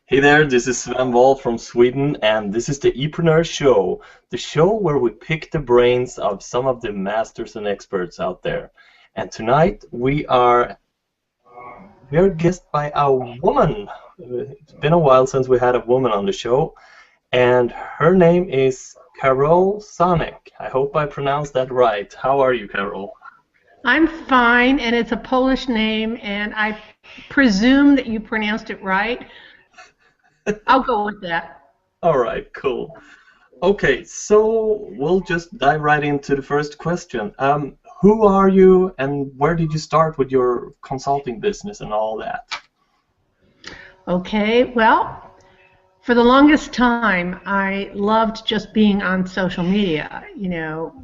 Hey there, this is Sven from Sweden, and this is the ePreneur Show, the show where we pick the brains of some of the masters and experts out there. And tonight we are guested by a woman. It's been a while since we had a woman on the show, and her name is Carole Sanek. I hope I pronounced that right. How are you, Carole? I'm fine, and it's a Polish name, and I presume that you pronounced it right. I'll go with that. All right, cool. Okay, so we'll just dive right into the first question. Who are you and where did you start with your consulting business and all that? Okay, well, for the longest time, I loved just being on social media.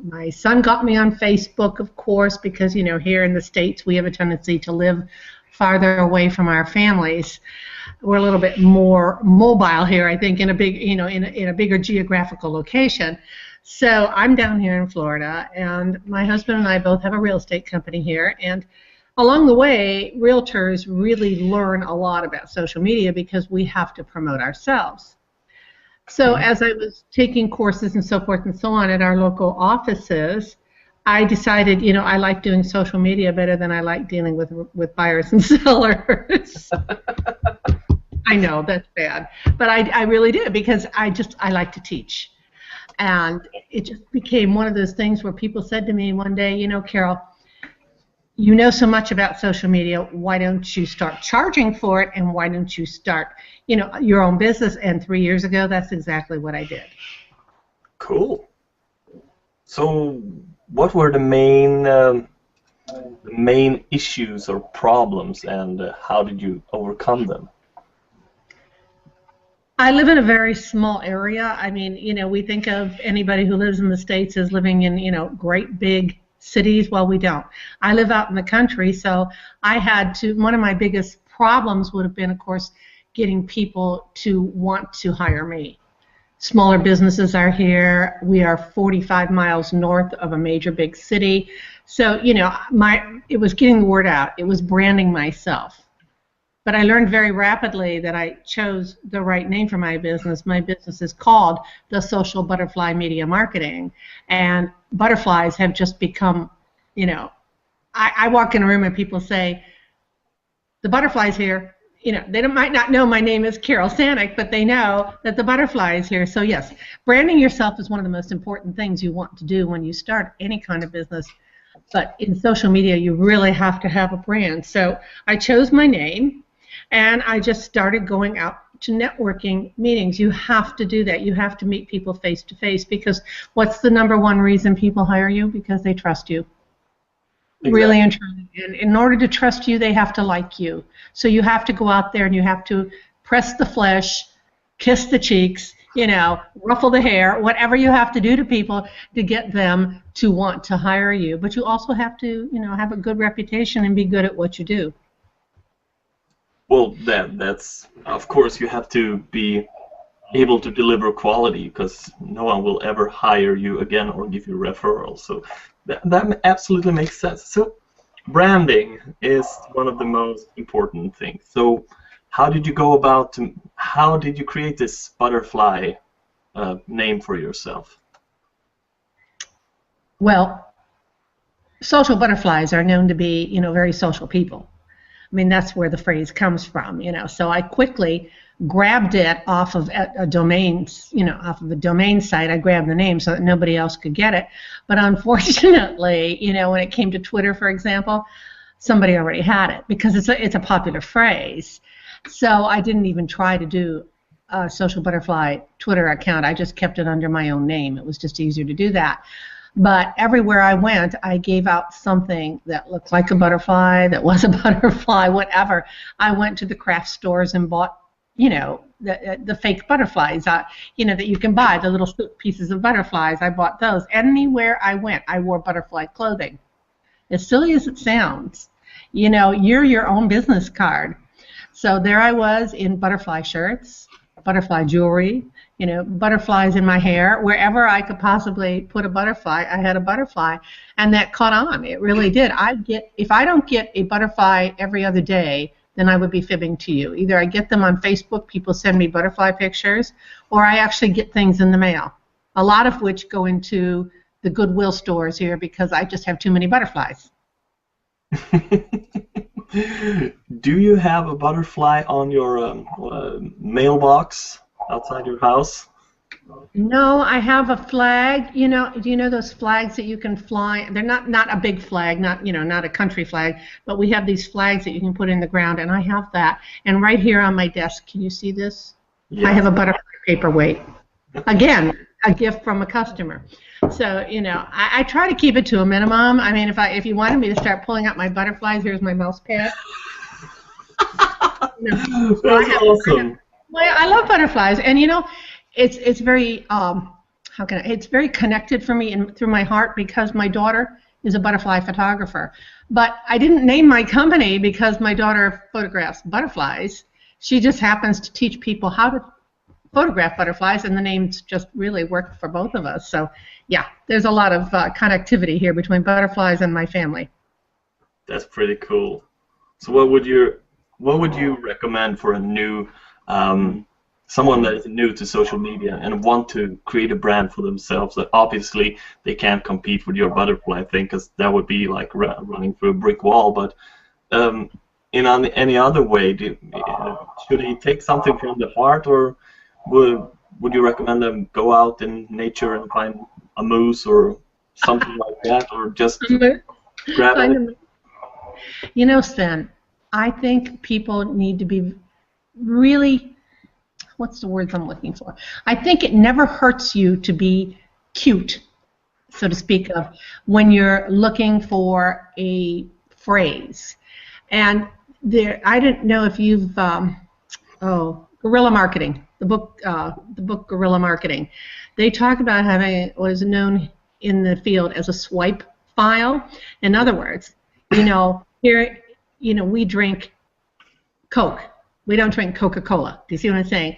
My son got me on Facebook, of course, because, here in the States, we have a tendency to live farther away from our families. We're a little bit more mobile here, I think, in a big, in a bigger geographical location. So I'm down here in Florida, and my husband and I both have a real estate company here. And along the way, realtors really learn a lot about social media because we have to promote ourselves. So as I was taking courses and so forth and so on at our local offices, I decided, I like doing social media better than I like dealing with buyers and sellers. I know that's bad, but I really did because I like to teach. And it just became one of those things where people said to me one day, Carole, you know so much about social media, why don't you start charging for it, and why don't you start, your own business? And 3 years ago, that's exactly what I did. Cool. So what were the main issues or problems, and how did you overcome them? I live in a very small area. I mean, we think of anybody who lives in the States as living in, great big cities. Well, we don't. I live out in the country, so I had to, one of my biggest problems would have been, of course, getting people to want to hire me. Smaller businesses are here. We are 45 miles north of a major big city. So, it was getting the word out. It was branding myself. But I learned very rapidly that I chose the right name for my business. My business is called the Social Butterfly Media Marketing. And butterflies have just become, I walk in a room and people say, the butterfly's here. They might not know my name is Carole Sanek, but they know that the butterfly is here. So yes, branding yourself is one of the most important things you want to do when you start any kind of business. But in social media, you really have to have a brand. So I chose my name. And I just started going out to networking meetings. You have to do that. You have to meet people face to face, because what's the number one reason people hire you? Because they trust you. Exactly. Really and truly. And in order to trust you, they have to like you. So you have to go out there and you have to press the flesh, kiss the cheeks, ruffle the hair, whatever you have to do to people to get them to want to hire you. But you also have to, have a good reputation and be good at what you do. Well, that's of course you have to be able to deliver quality, because no one will ever hire you again or give you referrals. So that absolutely makes sense. So branding is one of the most important things. So how did you go about how did you create this butterfly name for yourself? Well, social butterflies are known to be, very social people. I mean, that's where the phrase comes from, So I quickly grabbed it off of a domain, off of a domain site. I grabbed the name so that nobody else could get it. But unfortunately, when it came to Twitter, for example, somebody already had it because it's a popular phrase. So I didn't even try to do a Social Butterfly Twitter account. I just kept it under my own name. It was just easier to do that. But everywhere I went, I gave out something that looked like a butterfly, that was a butterfly, whatever. I went to the craft stores and bought, the fake butterflies, that you can buy, the little pieces of butterflies. I bought those. Anywhere I went, I wore butterfly clothing. As silly as it sounds, you're your own business card. So there I was in butterfly shirts, butterfly jewelry, butterflies in my hair. Wherever I could possibly put a butterfly, I had a butterfly, and that caught on. It really did. If I don't get a butterfly every other day, then I would be fibbing to you. Either I get them on Facebook, people send me butterfly pictures, or I actually get things in the mail, a lot of which go into the Goodwill stores here because I just have too many butterflies. Do you have a butterfly on your mailbox outside your house? No, I have a flag. You know, do you know those flags that you can fly? They're not a big flag, not a country flag, but we have these flags that you can put in the ground, and I have that. And right here on my desk, can you see this? Yeah. I have a butterfly paperweight. Again, a gift from a customer. So, you know, I try to keep it to a minimum. I mean, if you wanted me to start pulling out my butterflies, here's my mouse pad. That's awesome. I love butterflies, and you know, it's very it's very connected for me and through my heart because my daughter is a butterfly photographer. But I didn't name my company because my daughter photographs butterflies. She just happens to teach people how to photograph butterflies, and the names just really work for both of us. So yeah, there's a lot of connectivity here between butterflies and my family. That's pretty cool. So what would you recommend for a new someone that is new to social media and want to create a brand for themselves? That obviously they can't compete with your butterfly thing because that would be like running through a brick wall. But in any other way, should he take something from the heart, or would you recommend them go out in nature and find a moose or something like that, or just grab it? You know, Sven, I think people need to be really, what's the words I'm looking for? I think it never hurts you to be cute, so to speak of, when you're looking for a phrase. And I don't know if you've, Guerrilla Marketing, the book Guerrilla Marketing. They talk about having what is known in the field as a swipe file. In other words, you know, here, you know, we drink Coke. We don't drink Coca-Cola. Do you see what I'm saying?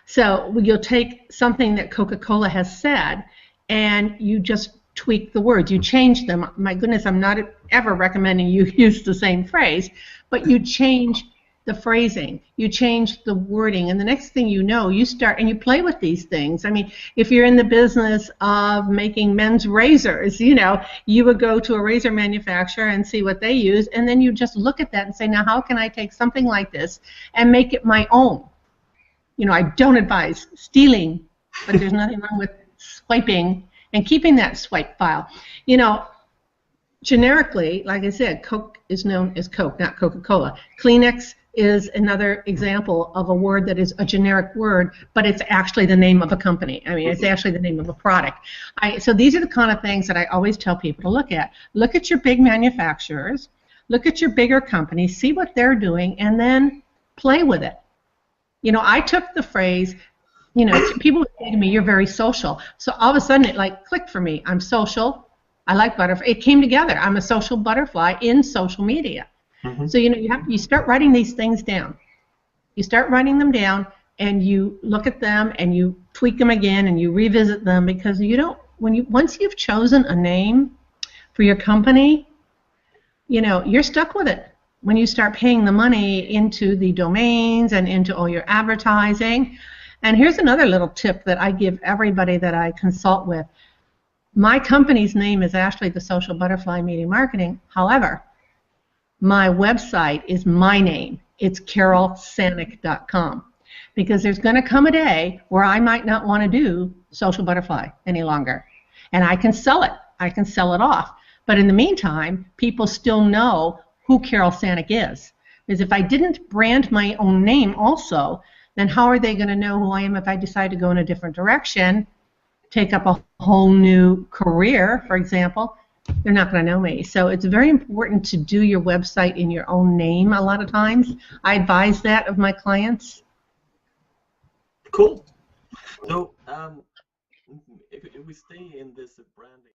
So you'll take something that Coca-Cola has said, and you just tweak the words. You change them. My goodness, I'm not ever recommending you use the same phrase, but you change the phrasing, you change the wording, and the next thing you know, you start and you play with these things. I mean, if you're in the business of making men's razors, you know, you would go to a razor manufacturer and see what they use, and then you just look at that and say, now how can I take something like this and make it my own? You know, I don't advise stealing, but there's nothing wrong with swiping and keeping that swipe file. You know, generically, like I said, Coke is known as Coke, not Coca-Cola. Kleenex is another example of a word that is a generic word, but it's actually the name of a company. I mean, it's actually the name of a product. So these are the kind of things that I always tell people to look at. Look at your big manufacturers, look at your bigger companies, see what they're doing, and then play with it. You know, I took the phrase, you know, people would say to me, you're very social. So all of a sudden it like clicked for me. I'm social. I like butterfly. It came together. I'm a social butterfly in social media. So, you know, you start writing these things down. You start writing them down, and you look at them, and you tweak them again, and you revisit them, because you don't, once you've chosen a name for your company, you know, you're stuck with it. When you start paying the money into the domains and into all your advertising. And here's another little tip that I give everybody that I consult with. My company's name is actually the Social Butterfly Media Marketing. However, my website is my name. It's CaroleSanek.com, because there's going to come a day where I might not want to do Social Butterfly any longer, and I can sell it. I can sell it off. But in the meantime, people still know who Carole Sanek is. Because if I didn't brand my own name also, then how are they going to know who I am if I decide to go in a different direction, take up a whole new career, for example? They're not going to know me. So it's very important to do your website in your own name a lot of times. I advise that of my clients. Cool. So if we stay in this branding